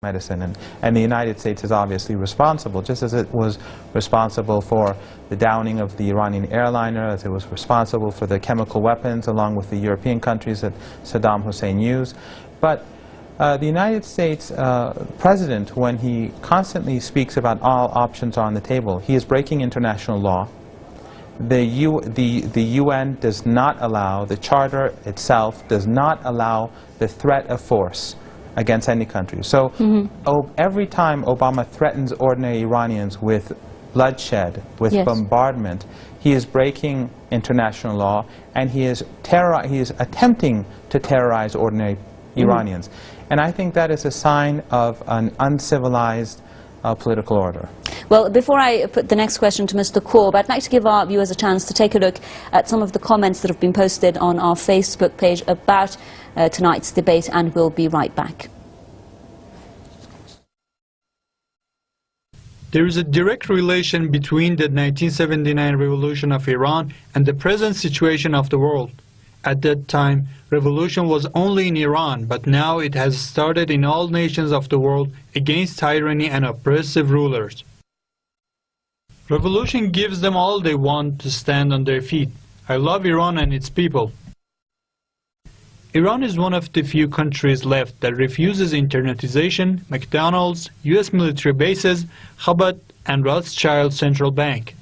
medicine, and the United States is obviously responsible, just as it was responsible for the downing of the Iranian airliner, as it was responsible for the chemical weapons along with the European countries that Saddam Hussein used. But the United States president, when he constantly speaks about all options on the table, he is breaking international law. The UN does not allow, the charter itself does not allow the threat of force against any country. So every time Obama threatens ordinary Iranians with bloodshed, with bombardment, he is breaking international law, and he is attempting to terrorize ordinary Iranians. And I think that is a sign of an uncivilized political order. Well, before I put the next question to Mr. Korb, I'd like to give our viewers a chance to take a look at some of the comments that have been posted on our Facebook page about tonight's debate, and we'll be right back. There is a direct relation between the 1979 revolution of Iran and the present situation of the world. At that time, revolution was only in Iran, but now it has started in all nations of the world against tyranny and oppressive rulers. Revolution gives them all they want to stand on their feet. I love Iran and its people. Iran is one of the few countries left that refuses internetization, McDonald's, US military bases, Chabad, and Rothschild Central Bank.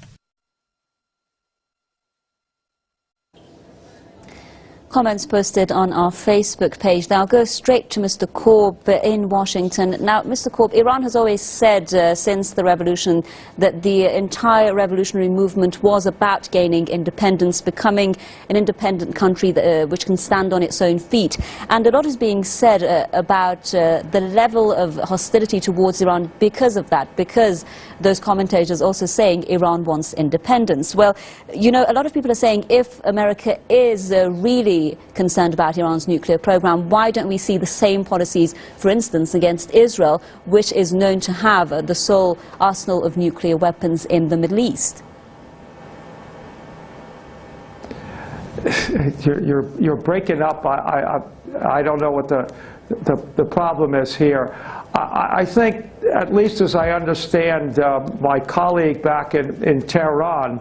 Comments posted on our Facebook page. Now I'll go straight to Mr. Korb in Washington. Now, Mr. Korb, Iran has always said since the revolution that the entire revolutionary movement was about gaining independence, becoming an independent country which can stand on its own feet. And a lot is being said about the level of hostility towards Iran because of that, because those commentators also saying Iran wants independence. Well, you know, a lot of people are saying if America is really concerned about Iran's nuclear program, why don't we see the same policies, for instance, against Israel, which is known to have the sole arsenal of nuclear weapons in the Middle East? You're breaking up. I don't know what the problem is here. I think, at least as I understand my colleague back in Tehran,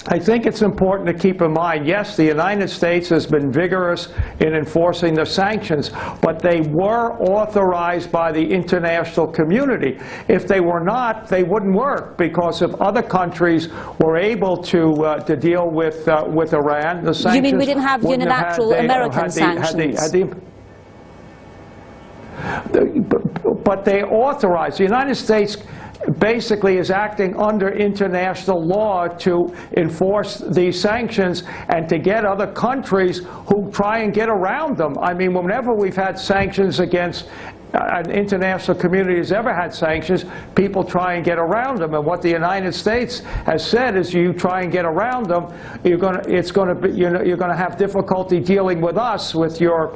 I think it's important to keep in mind, yes, the United States has been vigorous in enforcing the sanctions, but they were authorized by the international community. If they were not, they wouldn't work, because if other countries were able to deal with Iran, the sanctions. You mean we didn't have unilateral American sanctions? But they authorized. The United States basically is acting under international law to enforce these sanctions and to get other countries who try and get around them. I mean, whenever we've had sanctions against an international community has ever had sanctions, people try and get around them. And what the United States has said is, you try and get around them, you're going to have difficulty dealing with us, with your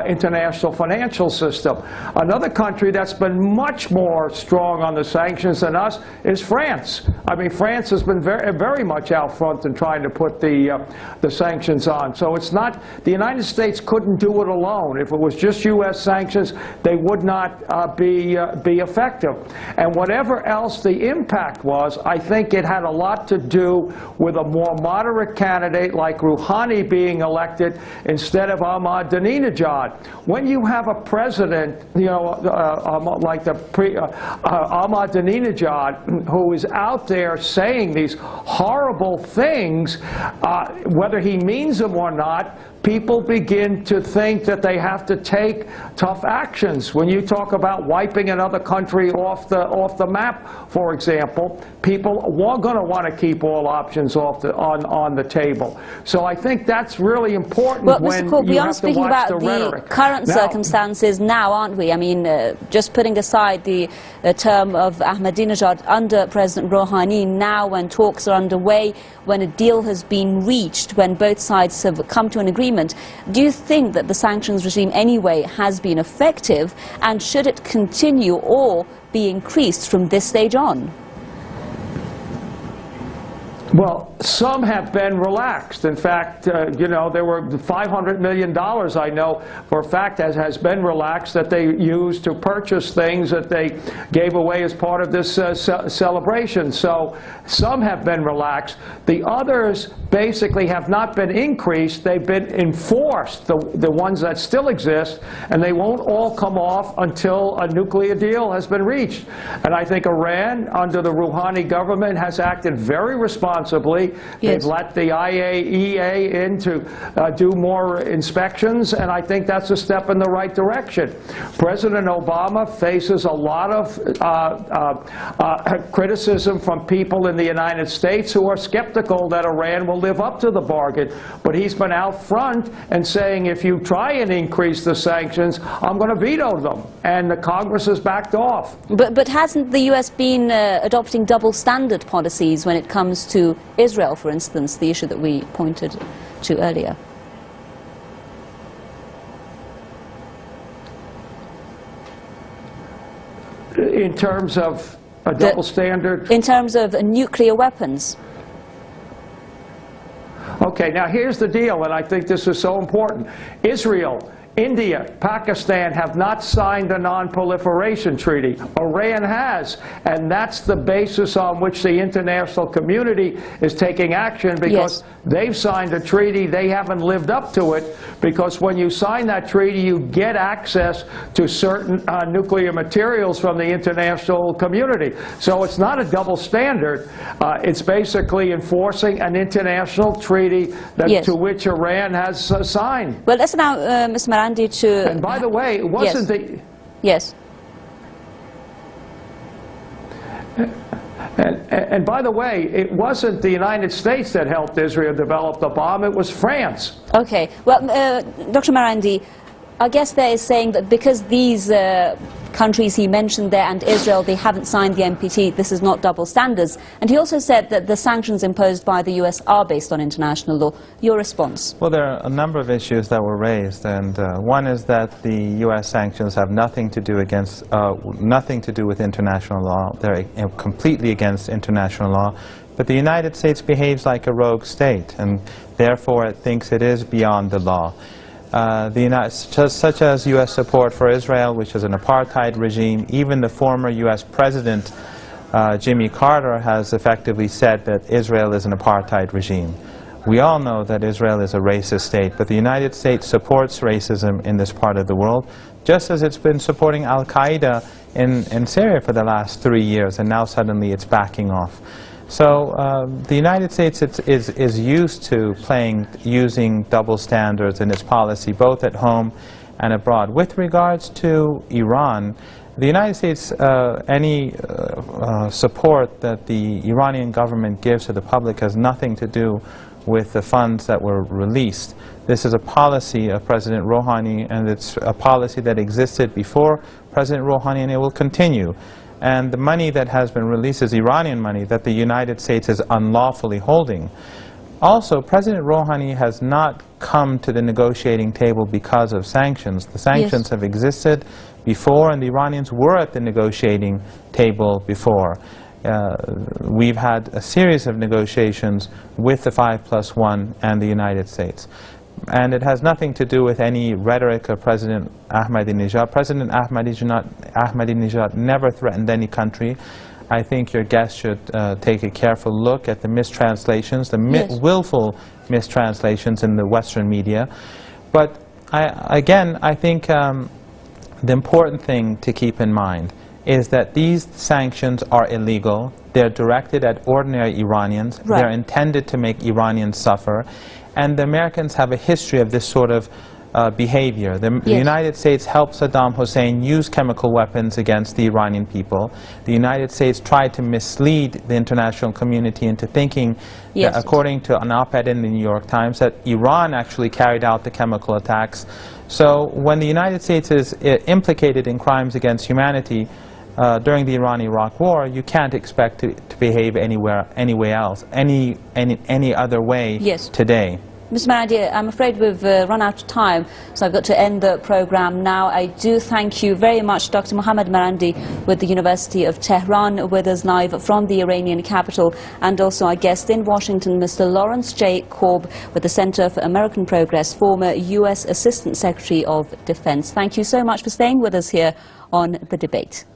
international financial system. Another country that's been much more strong on the sanctions than us is France. I mean, France has been very much out front in trying to put the sanctions on. So it's not, the United States couldn't do it alone. If it was just U.S. sanctions, they would not be effective. And whatever else the impact was, I think it had a lot to do with a more moderate candidate like Rouhani being elected instead of Ahmadinejad. When you have a president, you know, like Ahmadinejad, who is out there saying these horrible things, whether he means them or not, people begin to think that they have to take tough actions. When you talk about wiping another country off the map, for example, people are going to want to keep all options on the table. So I think that's really important. Well, when Mr. Korb, we are speaking about the current circumstances now, aren't we? I mean, just putting aside the term of Ahmadinejad under President Rouhani, now when talks are underway, when a deal has been reached, when both sides have come to an agreement, do you think that the sanctions regime anyway has been effective, and should it continue or be increased from this stage on? Well, some have been relaxed. In fact, you know, there were $500 million, I know, for a fact, has been relaxed that they used to purchase things that they gave away as part of this celebration. So some have been relaxed. The others basically have not been increased. They've been enforced, the ones that still exist, and they won't all come off until a nuclear deal has been reached. And I think Iran, under the Rouhani government, has acted very responsibly. Yes. They've let the IAEA in to do more inspections, and I think that's a step in the right direction. President Obama faces a lot of criticism from people in the United States who are skeptical that Iran will live up to the bargain. But he's been out front and saying, if you try and increase the sanctions, I'm going to veto them. And the Congress has backed off. But hasn't the U.S. been adopting double standard policies when it comes to Israel, for instance, the issue that we pointed to earlier? In terms of a double standard? In terms of nuclear weapons. Okay, now here's the deal, and I think this is so important. Israel, India, Pakistan have not signed a non-proliferation treaty. Iran has, and that's the basis on which the international community is taking action, because they've signed a treaty, they haven't lived up to it, because when you sign that treaty, you get access to certain nuclear materials from the international community. So it's not a double standard. It's basically enforcing an international treaty that, to which Iran has signed. Well, let's now, Mr. Marandi, to... And by the way, it wasn't the... Yes. And by the way, it wasn't the United States that helped Israel develop the bomb, it was France. Okay. Well, Dr. Marandi, I guess there is saying that because these countries he mentioned there and Israel, they haven't signed the NPT, this is not double standards. And he also said that the sanctions imposed by the US are based on international law. Your response? Well, there are a number of issues that were raised, and one is that the US sanctions have nothing to do with international law. They're completely against international law. But the United States behaves like a rogue state, and therefore it thinks it is beyond the law. Such as U.S. support for Israel, which is an apartheid regime. Even the former U.S. President, Jimmy Carter, has effectively said that Israel is an apartheid regime. We all know that Israel is a racist state, but the United States supports racism in this part of the world, just as it's been supporting Al-Qaeda in Syria for the last 3 years, and now suddenly it's backing off. So the United States is used to using double standards in its policy, both at home and abroad. With regards to Iran, the United States, any support that the Iranian government gives to the public has nothing to do with the funds that were released. This is a policy of President Rouhani, and it's a policy that existed before President Rouhani, and it will continue. And the money that has been released is Iranian money that the United States is unlawfully holding. Also, President Rouhani has not come to the negotiating table because of sanctions. The sanctions have existed before, and the Iranians were at the negotiating table before. We've had a series of negotiations with the 5+1 and the United States. And it has nothing to do with any rhetoric of President Ahmadinejad. President Ahmadinejad never threatened any country. I think your guest should take a careful look at the mistranslations, the willful mistranslations in the Western media. But I think the important thing to keep in mind is that these sanctions are illegal. They're directed at ordinary Iranians. They're intended to make Iranians suffer. And the Americans have a history of this sort of behavior. The United States helped Saddam Hussein use chemical weapons against the Iranian people. The United States tried to mislead the international community into thinking, that, according to an op-ed in the New York Times, that Iran actually carried out the chemical attacks. So when the United States is implicated in crimes against humanity during the Iran-Iraq War, you can't expect to behave any other way today. Mr. Marandi, I'm afraid we've run out of time, so I've got to end the program now. I do thank you very much, Dr. Mohammad Marandi with the University of Tehran, with us live from the Iranian capital, and also our guest in Washington, Mr. Lawrence J. Korb with the Center for American Progress, former U.S. Assistant Secretary of Defense. Thank you so much for staying with us here on The Debate.